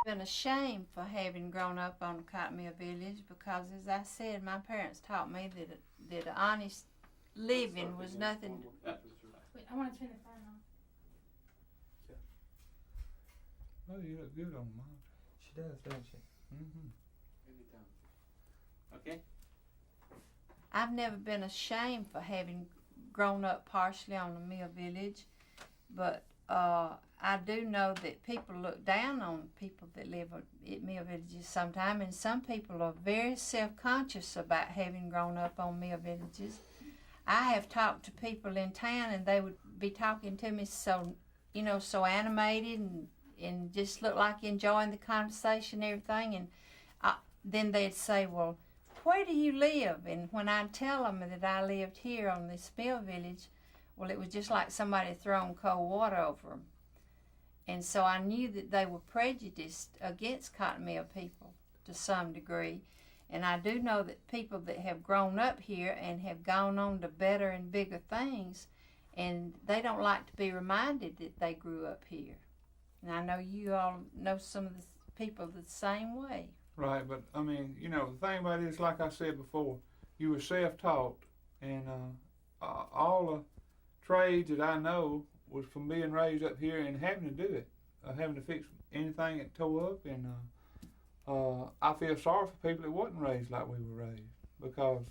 been ashamed for having grown up on the cotton mill village because, as I said, my parents taught me that honest living was nothing. Wait, I want to turn the fan on. Oh, you look good on mine. She does, doesn't she? Mm-hmm. Okay. I've never been ashamed for having grown up partially on the mill village, but I do know that people look down on people that live at mill villages sometimes, and some people are very self-conscious about having grown up on mill villages. I have talked to people in town, and they would be talking to me so animated and just look like enjoying the conversation and everything, and then they'd say, well, where do you live? And when I'd tell them that I lived here on this mill village, well, it was just like somebody throwing cold water over them. And so I knew that they were prejudiced against cotton mill people to some degree. And I do know that people that have grown up here and have gone on to better and bigger things, and they don't like to be reminded that they grew up here. And I know you all know some of the people the same way. Right, but I mean, the thing about it is, like I said before, you were self-taught, and all the trades that I know was from being raised up here and having to do it, having to fix anything that tore up, and I feel sorry for people that wasn't raised like we were raised, because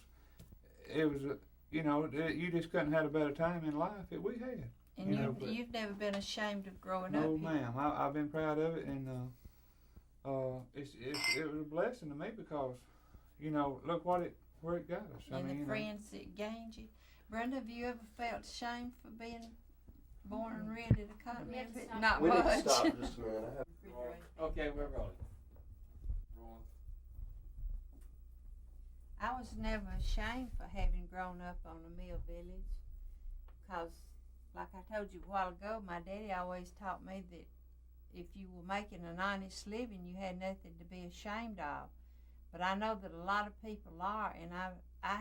it was, you just couldn't have a better time in life that we had. And you've never been ashamed of growing up No, here? ma'am. I've been proud of it, and it was a blessing to me because, look where it got us. And the friends that gained you. Brenda, have you ever felt ashamed for being born and reared at a cotton mill? Not We much. need to stop just a minute. Okay, we're rolling. I was never ashamed for having grown up on a mill village because, like I told you a while ago, my daddy always taught me that if you were making an honest living, you had nothing to be ashamed of. But I know that a lot of people are, and I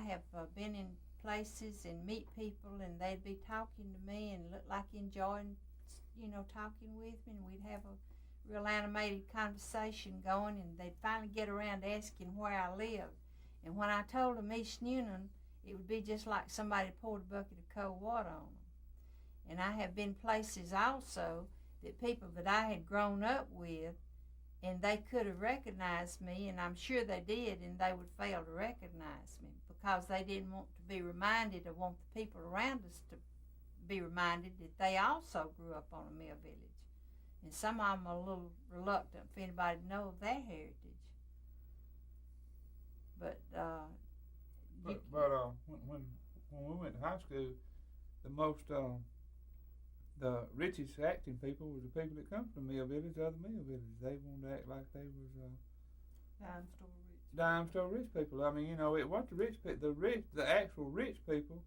have been in places and meet people, and they'd be talking to me and look like enjoying, talking with me, and we'd have a real animated conversation going, and they'd finally get around to asking where I lived. And when I told them East Newnan, it would be just like somebody poured a bucket of cold water on them. And I have been places also that people that I had grown up with, and they could have recognized me, and I'm sure they did, and they would fail to recognize me because they didn't want to be reminded or want the people around us to be reminded that they also grew up on a mill village. And some of them are a little reluctant for anybody to know of their heritage. But when we went to high school, the richest acting people was the people that come from the mill village, other mill villages. They wanted to act like they was dime store rich people. I mean, it wasn't the rich people. The actual rich people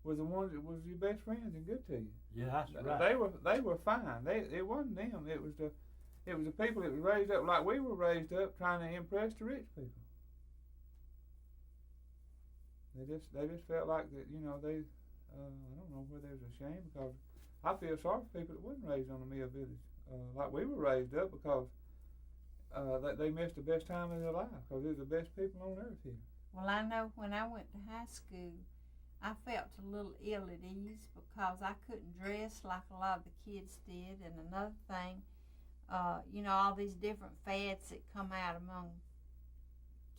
were the ones that was your best friends and good to you. Yeah, that's right. They were fine. It wasn't them. It was the people that was raised up like we were raised up, trying to impress the rich people. They just felt like that. They I don't know whether they was ashamed, because I feel sorry for people that wasn't raised on a mill village like we were raised up, because they missed the best time of their life because they're the best people on earth here. Well, I know when I went to high school, I felt a little ill at ease because I couldn't dress like a lot of the kids did. And another thing, all these different fads that come out among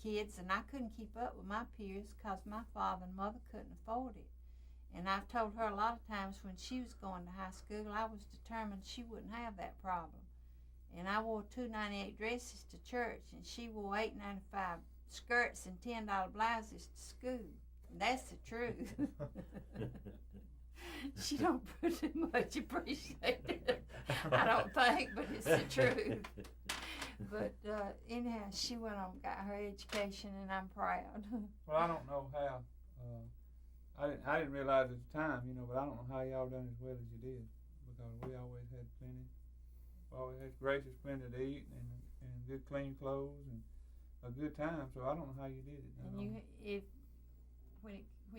kids, and I couldn't keep up with my peers because my father and mother couldn't afford it. And I've told her a lot of times when she was going to high school, I was determined she wouldn't have that problem. And I wore $2.98 dresses to church, and she wore $8.95 skirts and $10 blouses to school. And that's the truth. She don't pretty much appreciate it, I don't think, but it's the truth. But anyhow, she went on and got her education, and I'm proud. Well, I don't know how. I didn't realize at the time, but I don't know how y'all done as well as you did, because we always had plenty. We always had gracious plenty to eat and good clean clothes and a good time. So I don't know how you did it. And when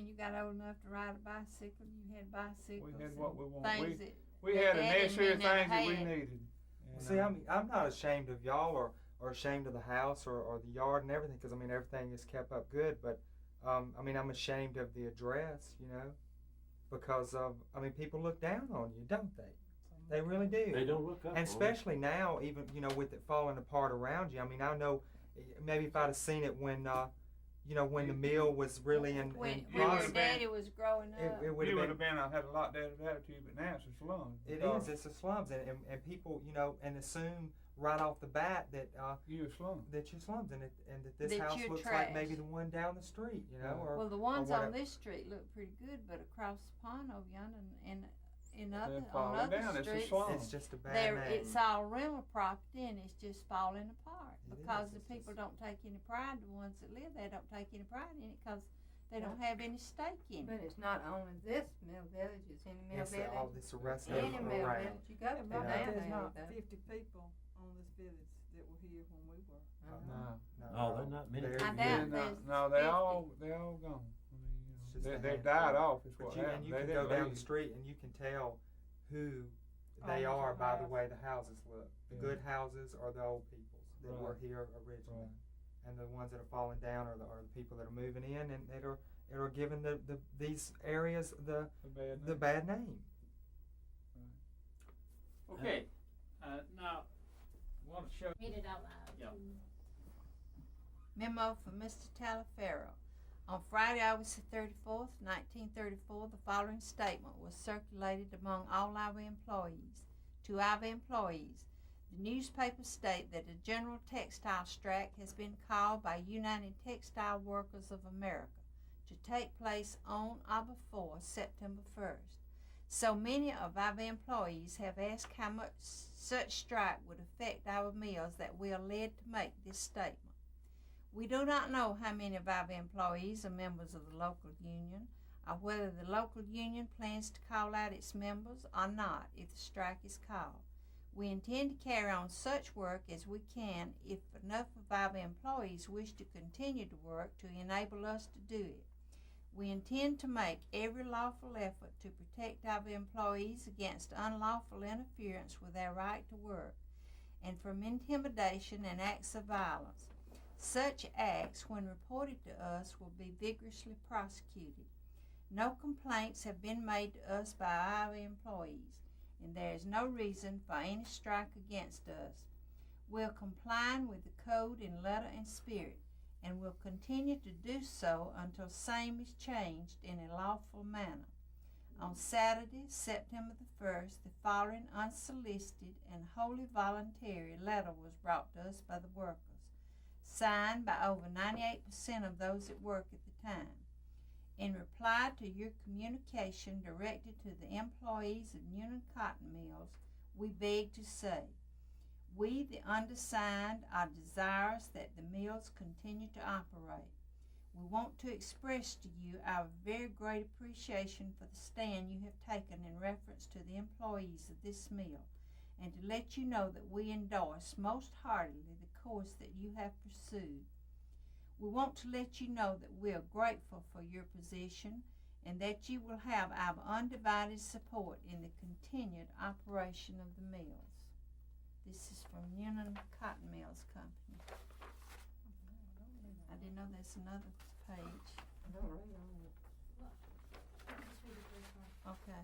you got old enough to ride a bicycle, you had bicycles. We had what we wanted. Things we had the necessary things that we needed. See, I'm not ashamed of y'all or ashamed of the house or the yard and everything, because I mean everything is kept up good. But I mean, I'm ashamed of the address, you know, because people look down on you, don't they? They really do. They don't look up. And especially now, even with it falling apart around you. I mean, I know maybe if I'd have seen it when when the mill was really in When Yeah. your daddy was growing up. it would You would have have been, I had a lot better attitude, but now it's a slum. It is. It's a slums, and people, and assume right off the bat that You a slum. that you're slums, and that this That house you're looks trash. like maybe the one down the street, or Well, the ones or on whatever. this street look pretty good, but across the pond over yonder and in They're other on falling other down. It's a streets, slum. It's just a bad there name. it's all rental property and it's just falling apart It because is. the It's people just- don't take any pride. The ones that live there don't take any pride in it because they don't have any stake in it. But it's not only this mill village, it's any mill It's village. all this arrest Any around. mill village, you got a mill Yeah. down There's not there. 50 people on this village that were here when we were. No. Oh, they're not many. Very I few. doubt no, there's no, 50. they all gone. I mean, It's just a they handful. died off. Is But what you happened. can They go didn't down the leave. street and you can tell who they Owns are the by the house. way the houses look. The Yeah. good houses are the old people's that were Right. here originally, Right. and the ones that are falling down are the people that are moving in and that are giving these areas the bad name. Okay, now, want to show. Read it out loud. Yeah. Memo from Mr. Talaferro. On Friday, August the 34th, 1934, the following statement was circulated among all our employees. To our employees, the newspapers state that a general textile strike has been called by United Textile Workers of America to take place on or before September 1st. So many of our employees have asked how much such strike would affect our mills that we are led to make this statement. We do not know how many of our employees are members of the local union, or whether the local union plans to call out its members or not if the strike is called. We intend to carry on such work as we can if enough of our employees wish to continue to work to enable us to do it. We intend to make every lawful effort to protect our employees against unlawful interference with their right to work and from intimidation and acts of violence. Such acts, when reported to us, will be vigorously prosecuted. No complaints have been made to us by our employees, and there is no reason for any strike against us. We'll comply with the code in letter and spirit, and will continue to do so until same is changed in a lawful manner. On Saturday, September the 1st, the following unsolicited and wholly voluntary letter was brought to us by the workers, signed by over 98% of those at work at the time. In reply to your communication directed to the employees of Union Cotton Mills, we beg to say, we, the undersigned, are desirous that the mills continue to operate. We want to express to you our very great appreciation for the stand you have taken in reference to the employees of this mill, and to let you know that we endorse most heartily the course that you have pursued. We want to let you know that we are grateful for your position and that you will have our undivided support in the continued operation of the mills. This is from Union Cotton Mills Company. I didn't know there's another page. Don't read on it. Just read the first one. Okay.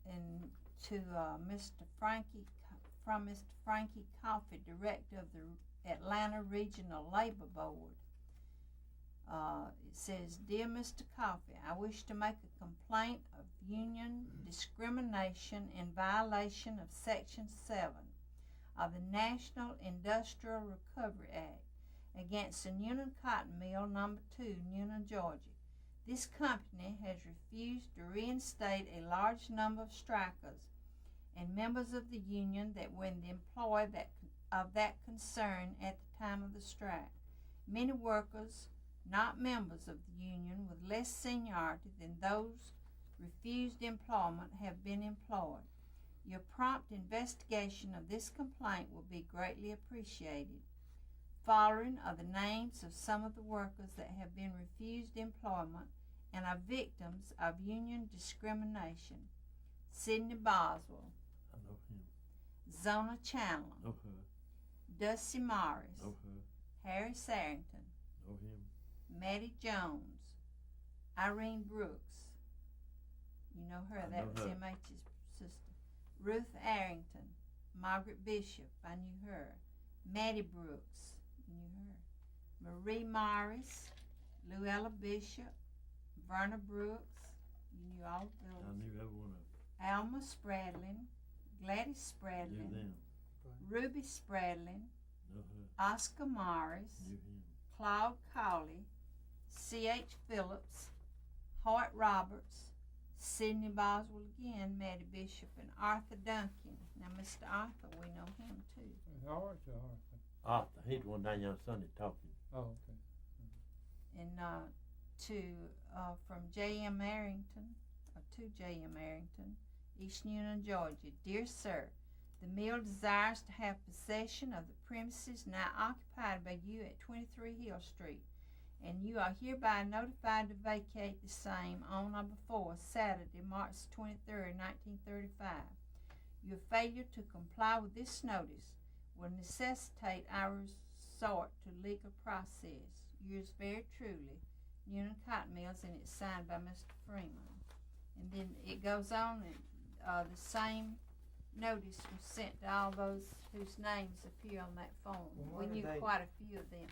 And to Mr. Frankie, from Mr. Frankie Coffey, Director of the Atlanta Regional Labor Board. It says, Dear Mr. Coffey, I wish to make a complaint of union discrimination in violation of Section 7 of the National Industrial Recovery Act against the Union Cotton Mill No. 2, Newnan, Georgia. This company has refused to reinstate a large number of strikers and members of the union that were in the employ of that concern at the time of the strike. Many workers, not members of the union, with less seniority than those refused employment, have been employed. Your prompt investigation of this complaint will be greatly appreciated. Following are the names of some of the workers that have been refused employment and are victims of union discrimination. Sidney Boswell, I know him. Zona Chandler, Know her. Dusty Morris, Know her. Harry Sarrington, Know him. Maddie Jones, Irene Brooks. You know her, I that know was her. MH's sister. Ruth Arrington, Margaret Bishop, I knew her. Maddie Brooks, you knew her. Marie Morris, Luella Bishop, Verna Brooks, you knew all of I those. knew every one of them. Alma Spradlin, Gladys Knew Spradlin, them. Ruby Spradlin, Know her. Oscar Morris, Knew him. Claude Cawley, C.H. Phillips, Hoyt Roberts, Sidney Boswell again, Maddie Bishop, and Arthur Duncan. Now, Mr. Arthur, we know him too. All right, all right. Arthur, he's the one down there on Sunday talking. Oh, okay. And from J.M. Arrington, to J.M. Arrington, East Newnan, Georgia. Dear Sir, the mill desires to have possession of the premises now occupied by you at 23 Hill Street, and you are hereby notified to vacate the same on or before Saturday, March 23, 1935. Your failure to comply with this notice will necessitate our resort to legal process. Yours very truly, Newnan Cotton Mills, and it's signed by Mr. Freeman. And then it goes on, and the same notice was sent to all those whose names appear on that form. Well, We why knew did they- quite a few of them.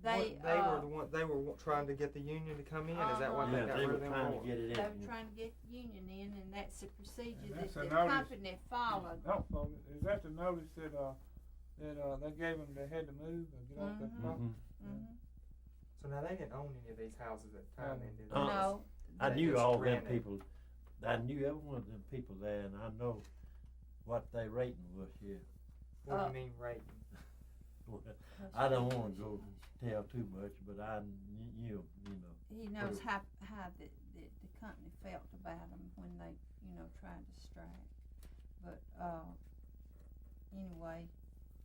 They were trying to get the union to come in. Is that what Uh-huh. they Yeah, got they rid were of them trying for? to get it They in. were trying to get the union in, and that's the procedure And that that's the a notice. company followed. Oh, is that the notice that they gave them they had to move or get off their Mhm. property? Mm-hmm. So now they didn't own any of these houses at the time, then, did they? No, I They knew just all them rented. people. I knew every one of them people there, and I know what their rating was here. What do you mean rating? Well, I don't want to go tell too much, but I knew, you know. he knows how the company felt about them when they, tried to strike. But anyway,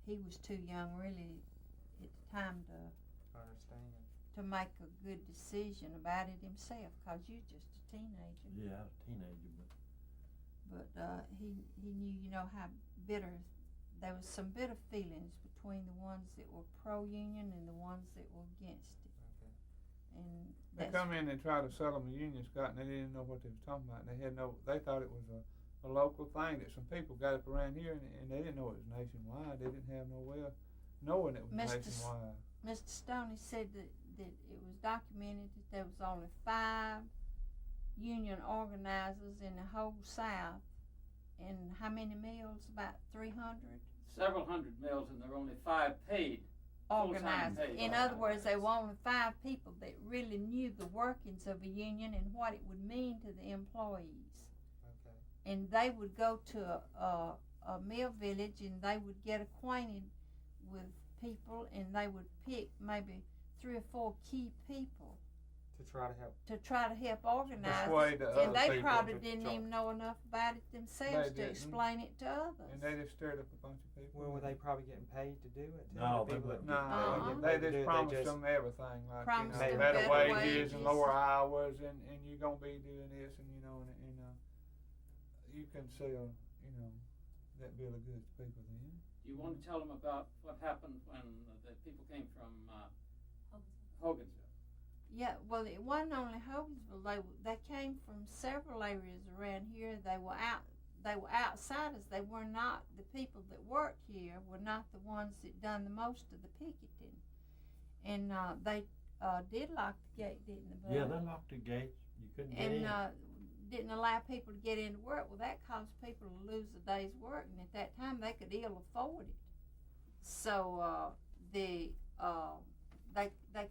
he was too young really at the time I understand. to make a good decision about it himself, 'cause you're just a teenager. Yeah, I was a teenager, But he knew, how bitter, there was some bitter feelings between the ones that were pro-union and the ones that were against it. Okay. And They that's, come in and try to sell them a union, Scott, and they didn't know what they was talking about. They thought it was a local thing that some people got up around here, and they didn't know it was nationwide. They didn't have no way of knowing it was Mr. nationwide. Mr. Stoney said that it was documented that there was only 5 union organizers in the whole South, and how many mills? About 300 Several hundred mills, and there are only 5 paid. Full-time organizers. paid In other words, there organizers. were only 5 people that really knew the workings of a union and what it would mean to the employees. Okay. And they would go to a mill village, and they would get acquainted with people, and they would pick maybe 3 or 4 key people To try to help. organize Persuade the it. And other they people probably to didn't join. even know enough about it themselves They to didn't. explain it to others. And they just stirred up a bunch of people. Well, were they probably getting paid to do it? Too? No, The they people that weren't. No, Uh-huh. get they paid to do just it, promised them everything, like Promised them better better wages wages. and lower hours, and you're gonna be doing this, and you can sell, that bill of goods to people then. Do you want to tell them about what happened when the people came from Hogansville? Yeah, well, it wasn't only Hogansville. They came from several areas around here. They were outsiders. They were not the people that worked here. Were not the ones that done the most of the picketing. And they did lock the gate, didn't they? Yeah, they locked the gates. You couldn't get in. And didn't allow people to get into work. Well, that caused people to lose a day's work, and at that time they could ill afford it. So they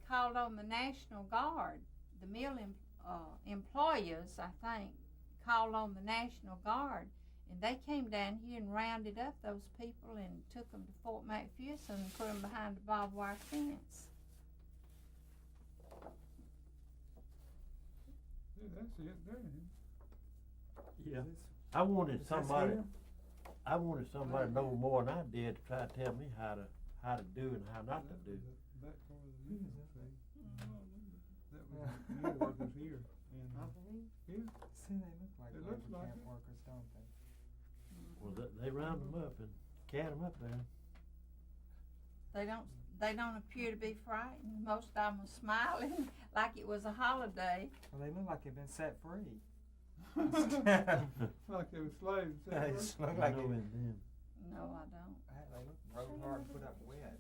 called on the National Guard. The mill employers, I think, called on the National Guard, and they came down here and rounded up those people and took them to Fort McPherson and put them behind the barbed wire fence. Yeah, that's it, there it is. Yeah. Is this- I wanted is this somebody. here? I wanted somebody to know more than I did to try to tell me how to do and how not to do. That part of the music, see? That was year workers here. And, See, they look like It labor looks like camp it. workers, don't they? Well, they round them up and cat them up there. They don't appear to be frightened. Most of them are smiling like it was a holiday. Well, they look like they've been set free. like they were slaves. They just look You like know they, in them. No, I don't. they look rode hard and put up wet.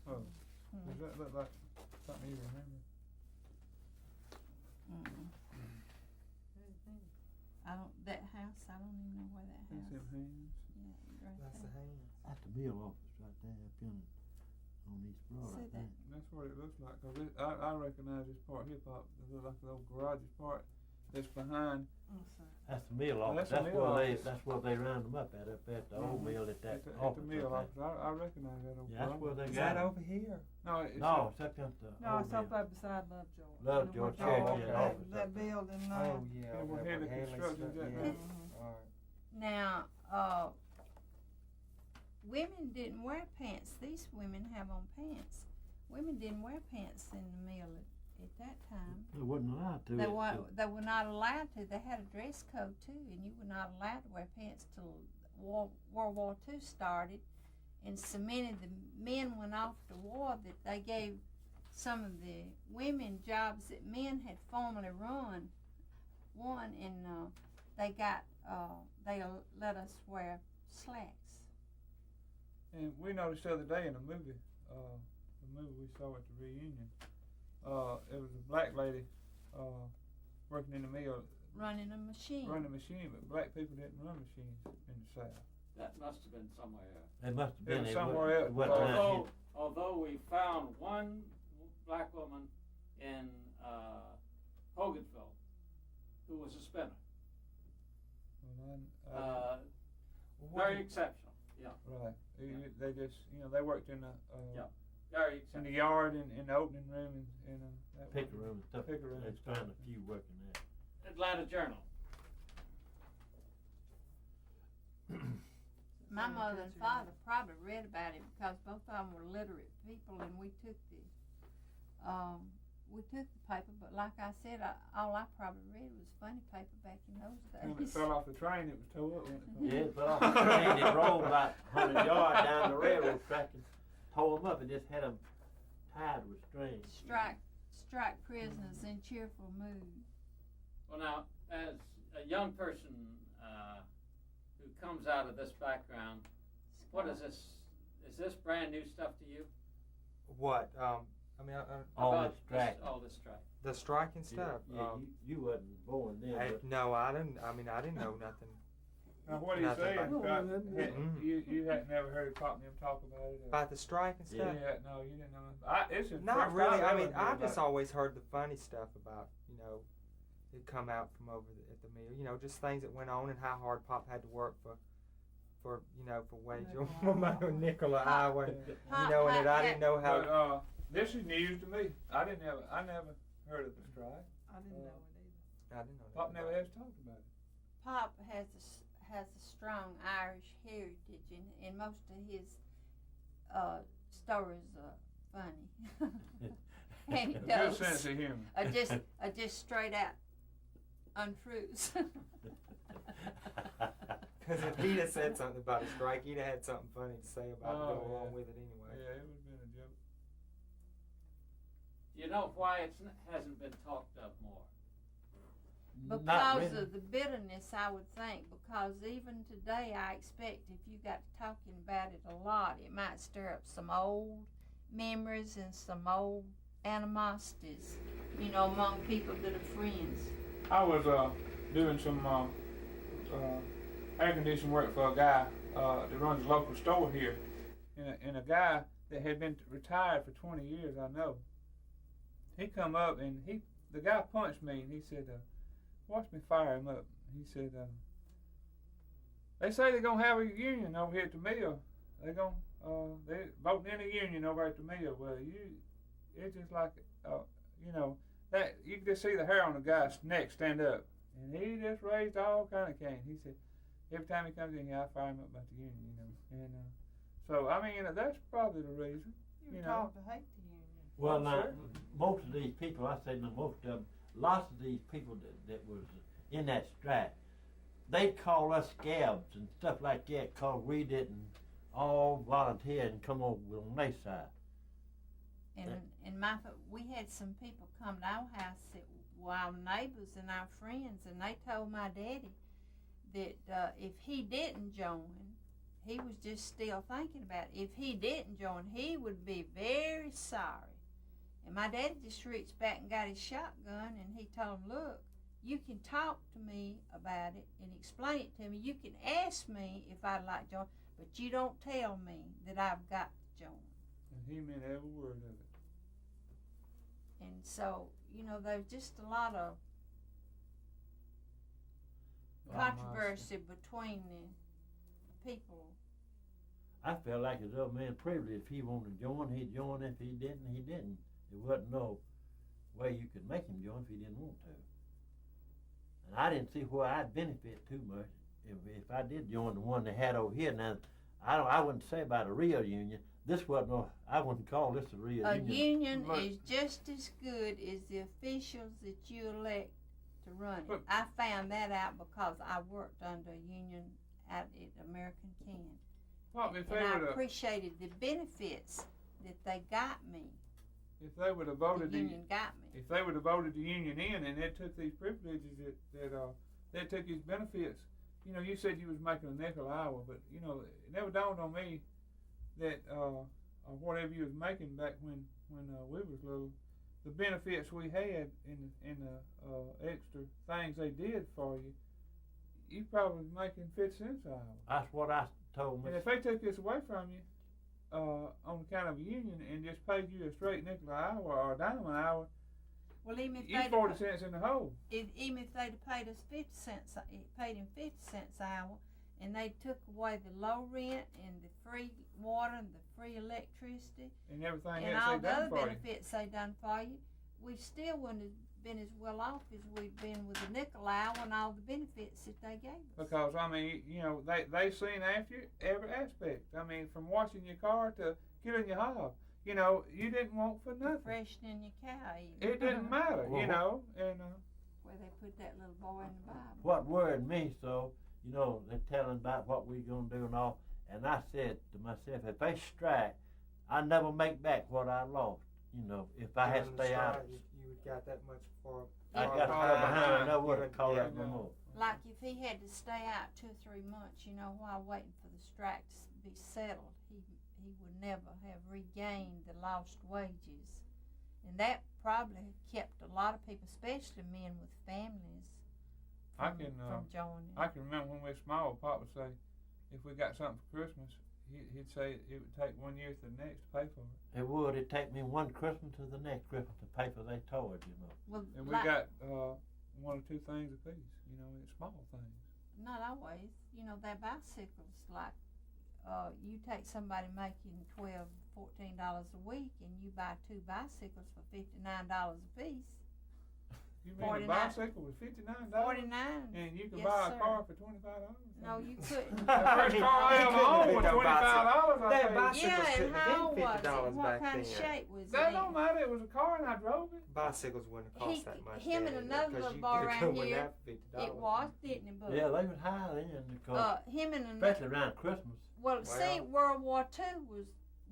Oh, does that look like something you remember? Mm. I don't. That house. I don't even know where that That's house. them hands. Yeah, right That's the there. hands. That's the mill office right there up in on East Broad. See I think. That's what it looks like. Cause I recognize this part hip hop. It looks like the old garages part that's behind. That's the mill Oh, office. that's the mill office. That's where they round them up at up at the old Mhm. mill at that At the office. mill up there. office. I recognize that old Yeah, that's garage. where they Is got that 'em. over here? No, it's No, it's up at the No, old it's up mill. there beside Lovejoy. Lovejoy You know Church, where yeah, that- office That up there. building, Oh, yeah. Yeah, over where there Henley Henley Construction's Stru- at yeah. now. Alright. Now, women didn't wear pants. These women have on pants. Women didn't wear pants in the mill at that time. They wasn't allowed to. They It- were not allowed to. They had a dress code too, and you were not allowed to wear pants till World War II started. And so many of the men went off to war that they gave some of the women jobs that men had formerly won, and they got they let us wear slacks. And we noticed the other day in a movie, the movie we saw at the reunion, it was a black lady working in the mill, Running a machine. running a machine, but black people didn't run machines in the South. That must have been somewhere else. They must have been was there. somewhere else. What time? Although we found one black woman in Hogansville who was a spinner. Well, Very exceptional. Yeah, right. They just, they worked in the Yeah. very in exceptional. the yard, in the opening room, and that Picker was- room and stuff. Picker room and There's stuff. found a few working there. Atlanta Journal. My mother and father probably read about it because both of them were literate people, and we took the paper. But like I said, all I probably read was funny paper back in those When it days. fell off the train, it was tore up. Wasn't it? Yeah, it fell off the train. It rolled about 100 yards down the railroad track and tore them up and just had them tied with string. Strike prisoners in cheerful mood. Well, now, as a young person who comes out of this background, what is this? Is this brand new stuff to you? What? I mean, All About this strike. all this strike. the striking stuff. Yeah, you wasn't born then. but No, I didn't. I mean, I didn't know nothing. Now, what he's Nothing saying, about- Scott, Mm. you hadn't never heard Pop and them talk about it? About the striking Yeah. stuff? Yeah, no, you didn't know. It's the Not first really. time I ever mean, heard I've about just it. always heard the funny stuff about, it come out from over at the mill. Just things that went on and how hard Pop had to work for wage or nickel an hour. And, Pop and I didn't know how. But, this is news to me. I never heard of the strike. I didn't know it either. I didn't know that. Pop never has talked about it. Pop has a strong Irish heritage, and most of his stories are funny. And he A good does. sense of humor. Just straight out untruths. Because if he'd have said something about a strike, he'd have had something funny to say about it, Oh, go along yeah. with it anyway. Yeah, it would have been a joke. Do you know why it hasn't been talked of more? Not Because really. of the bitterness, I would think. Because even today, I expect if you got to talking about it a lot, it might stir up some old memories and some old animosities, among people that are friends. I was doing some air conditioning work for a guy that runs a local store here, and a guy that had been retired for 20 years. I know. He come up and the guy punched me and he said, "Watch me fire him up." He said, "They say they're gonna have a union over here at the mill. They're voting in a union over at the mill." Well, it's just like that you can just see the hair on the guy's neck stand up, and he just raised all kind of cane. He said every time he comes in here, I fire him up about the union, and so I mean that's probably the reason. You You taught to hate the union. Well, Oh, now, sure. most of these people, I say no, most of them, lots of these people that was in that strike, they call us scabs and stuff like that because we didn't all volunteer and come over on their side. And we had some people come to our house that were our neighbors and our friends, and they told my daddy that if he didn't join, he was just still thinking about it. If he didn't join, he would be very sorry. And my daddy just reached back and got his shotgun, and he told him, look, you can talk to me about it and explain it to me. You can ask me if I'd like to join, but you don't tell me that I've got to join. And he meant every word of it. And so, there's just a lot of controversy between the people. I felt like his old man privilege. If he wanted to join, he'd join. If he didn't, he didn't. There wasn't no way you could make him join if he didn't want to. And I didn't see where I'd benefit too much if I did join the one they had over here. Now, I wouldn't say about a real union. This wasn't no, I wouldn't call this a real A union. union Look. is just as good as the officials that you elect to run it. Look. I found that out because I worked under a union out at American Can. Well, if they And I would have, appreciated the benefits that they got me. if they would have The voted the, union got me. if they would have voted the union in and they took these privileges they took his benefits. You said you was making a nickel an hour, but it never dawned on me that or whatever you was making back when we was little, the benefits we had in the extra things they did for you, you probably was making 50 cents an hour. That's what I told And Mr. if they took this away from you on account of a union and just paid you a straight nickel an hour or a dime an hour, Well, even if you they'd 40 cents in the hole. even if they'd have paid us 50 cents, paid him 50 cents an hour, and they took away the low rent and the free water and the free electricity And everything and else all they the done other for you. benefits they done for you, we still wouldn't have been as well off as we've been with the nickel hour and all the benefits that they gave us. Because they seen after you every aspect. From washing your car to killing your hob. You didn't want for nothing. Freshening your cow even. It didn't matter, Well, and Where they put that little boy in the Bible. What worried me, so, they're telling about what we gonna do and all, and I said to myself, if they strike, I never make back what I lost. If I had to During the stay out, strike, you would got that much for. I Yeah. got to go behind, I never would You have called yeah. out no more. Like if he had to stay out 2 or 3 months, while waiting for the strike to be settled, he would never have regained the lost wages. And that probably kept a lot of people, especially men with families, I from, can, from joining. I can remember when we were small, Pop would say, if we got something for Christmas, he'd say it would take 1 year to the next to pay for it. It would, it'd take me one Christmas to the next Christmas to pay for their toys, Well, And we like, got 1 or 2 things apiece, it's small things. not always. Their bicycles, like you take somebody making $12, $14 a week, and you buy 2 bicycles for $59 a piece. You mean a 49. bicycle was $59? $49. And you could Yes, buy sir. a car for $25? No, you couldn't. The first car I ever owned was $25, I That think. bicycles Yeah, and couldn't have how been was it? $50 What back kind of then. shape was That it? don't matter, it was a car and I drove it. Bicycles wouldn't have cost that much. him and then, another because little you boy could around come with here, that for $50. It was, didn't it, Bud? Yeah, they was high then because, Him and another. especially around Christmas. Well, see, World War II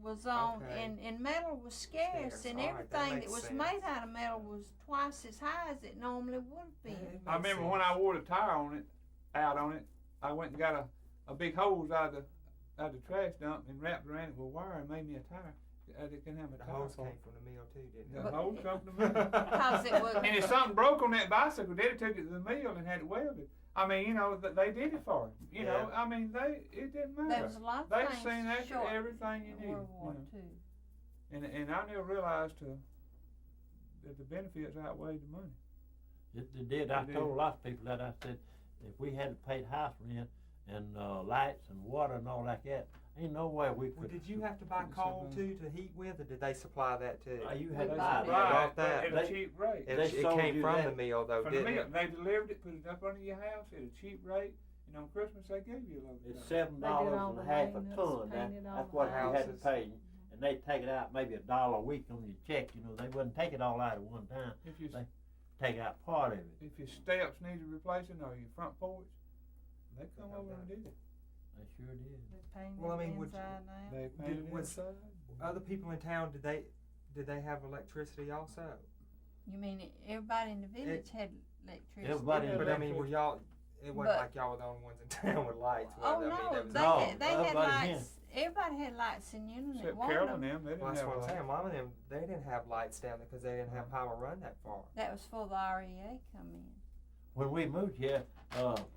was on, Okay. and metal was scarce, Scarce. and All right, that everything that makes was sense. made out of metal was twice as high as it normally would have been. It I makes remember when sense. I wore the tire out on it, I went and got a big hose out of the trash dump and wrapped around it with wire and made me a tire. It can have a The tire. hose for came it. from the mill too, didn't The it? hose come from the mill. Because it was. And if something broke on that bicycle, Daddy took it to the mill and had it welded. They did it for him. It didn't matter. There was a lot of They things seen after short everything you in need. World War II. And I never realized that the benefits outweighed the money. It did. I It did. told a lot of people that. I said, if we had to pay house rent and lights and water and all like that, ain't no way we could. Well, did you have to buy Couldn't coal survive. too to heat with, or did they supply that too? You We had to bought buy it. it. Bought that. At a They- cheap rate. It, They it sold came you from that. the mill though, From the didn't mill, it? they delivered it, put it up under your house at a cheap rate, and on Christmas they gave you a load of It's stuff. $7 all and the a half a maintenance, ton. painted all That's the what you had to houses. pay. and they take it out maybe $1 a week on your check. You know, they wouldn't take it all out at one time. If you They- Take out part of it. if your steps needed replacing or your front porch, they come over and did it. They sure did. They painted Well, I mean, would inside and out. They painted was- inside. Other people in town, did they have electricity also? You mean everybody in the village had electricity? Everybody in But I mean, were y'all? It wasn't But- like y'all were the only ones in town with lights. was Oh it? I mean, no, there was- No, they had everybody lights. Everybody had lights in Union. Except One Carol of and them, them, they didn't Well, that's have what I'm lights. saying. Mom and them, they didn't have lights down there because they didn't have power run that far. that was before the REA come in. When we moved here,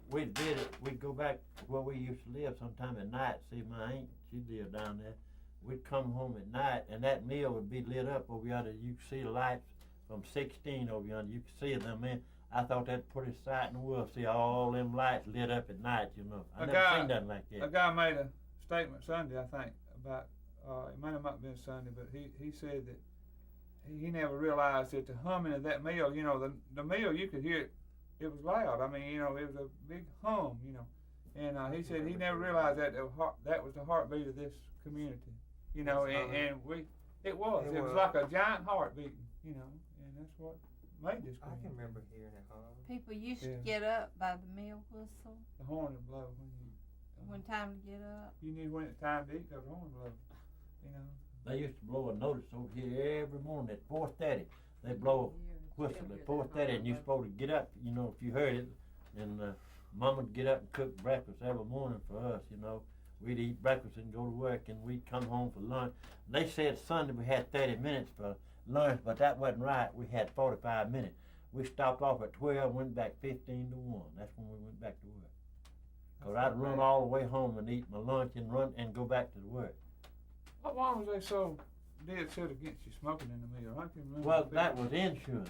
we'd go back to where we used to live sometime at night. See, my aunt, she lived down there. We'd come home at night, and that mill would be lit up over yonder. You could see the lights from 16 over yonder. You could see them, man. I thought that's the prettiest sight in the world. See all them lights lit up at night, you know. I A never guy- seen nothing like A that. guy made a statement Sunday, I think, about it might have not been Sunday, but he said that he never realized that the humming of that mill, you know, the mill, you could hear it. It was loud. I mean, you know, it was a big hum, you know. And he said he never realized that that was the heartbeat of this community, you know. And it was like a giant heart beating, you know. And that's what made this I can community. remember hearing it hum. People used Yeah. to get up by the mill whistle The horn would blow when time to get up. you knew when it's time to eat, because the horn blow, you know. They used to blow a notice over here every morning at 4:30. They blow a whistle at 4:30, and you're supposed to get up, you know, if you heard it. And Mama'd get up and cook breakfast every morning for us, you know. We'd eat breakfast and go to work, and we'd come home for lunch. They said Sunday we had 30 minutes for lunch, but that wasn't right. We had 45 minutes. We stopped off at 12 and went back 15 to 1. That's when we went back to work. Because I'd run all the way home and eat my lunch and run and go back to the work. Why was they so dead set against you smoking in the mill? I can remember. Well, the that people- was insurance.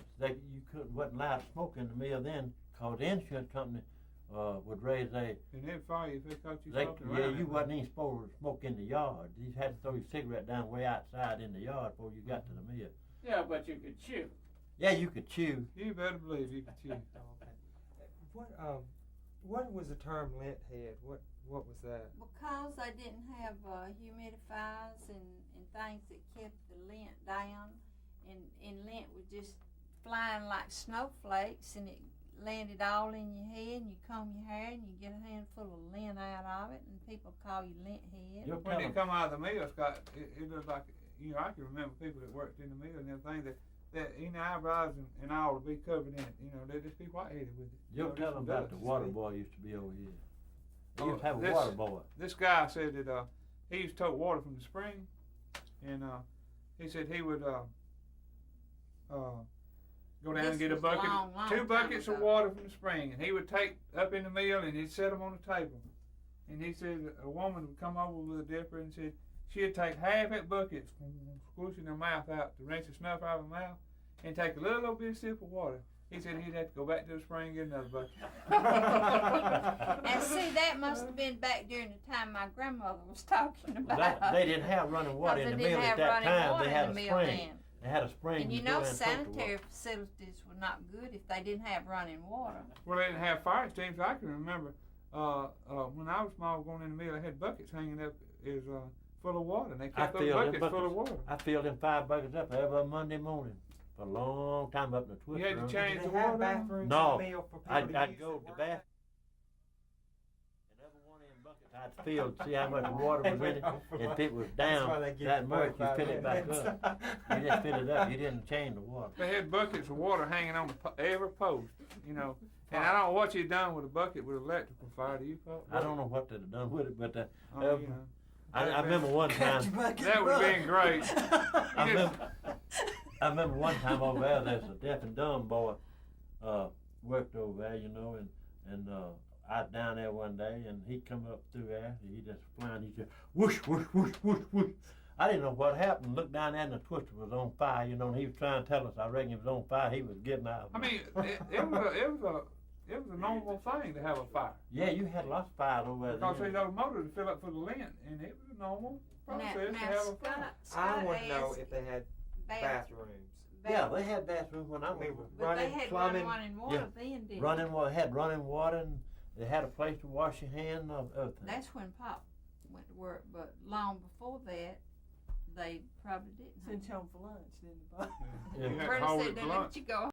Wasn't allowed to smoke in the mill then, because the insurance company would raise And they'd fire you if they caught you They, smoking yeah, around. you wasn't even supposed to smoke in the yard. You had to throw your cigarette down way outside in the yard before you got to the mill. Yeah, but you could chew. Yeah, you could chew. You better believe you could chew. Okay. What was the term lint head? What was that? Because they didn't have humidifiers and things that kept the lint down, and lint was just flying like snowflakes, and it landed all in your head, and you comb your hair, and you get a handful of lint out of it, and people call you lint head. You're When telling it come out of the mill, Scott, it was like, you know, I can remember people that worked in the mill and everything that you know, eyebrows and all would be covered in it. You know, they'd just be white-headed with it. you're You know, telling just about the dust. water boy used to be over here. They Oh, used to have a this- water boy. This guy said that he used to tote water from the spring, and he said he would go down This and get a was bucket, long, long 2 time buckets of ago. water from the spring, and he would take up in the mill and he'd set them on the table. And he said a woman would come over with a dipper and said she'd take half that bucket, squishing her mouth out to rinse the snuff out of her mouth, and take a little bit of sip of water. He said he'd have to go back to the spring and get another bucket. And see, that must have been back during the time my grandmother was talking Well, about. they didn't have running water in Because the they mill didn't at have that running time. water They had in a the mill spring. then. They had a spring. And you go know, down and tote the water. sanitary facilities were not good if they didn't have running water. Well, they didn't have fire extinguishers. I can remember when I was small going in the mill, they had buckets hanging up full of water, and they kept those filled them buckets full of buckets. water. I filled them 5 buckets up every Monday morning for a long time up in the Twister You had to room. change Did the they have water. bathrooms No. in the mill for people I'd to use go at to the work? bathroom, and every one of them buckets I'd fill to see how much water was in it. If it was That's why down they give that you much, you 45 fill it back minutes. up. You just fill it up. You didn't change the water. They had buckets of water hanging on every post, you know. And I don't know what you done with a bucket with electrical fire. Do you? I don't know what they'd have done with it, but You know. I remember one time. That would have been great. I remember one time over there's a deaf and dumb boy worked over there, you know, and I was down there one day, and he come up through there, and he just flying, he said, whoosh, whoosh, whoosh, whoosh, whoosh. I didn't know what happened. Looked down there, and the twister was on fire, you know, and he was trying to tell us, I reckon it was on fire, he was getting out. I mean, it was a normal thing to have a fire. Yeah, you had lots of fires over there. Because then. they those motors to fill up for the lint, and it was a normal process to Now, have a fire. I want to know if they had bath- bathrooms. Yeah, they had bathrooms when I I was mean, But they running, had plumbing. running water then, didn't running water, had running water, and they had a place to wash your hands and everything. That's when Pop went to work, but long before that, they probably didn't. Sent you home for lunch, didn't they, Bob? Yeah. You had to Bernie hold said it they for let lunch. you go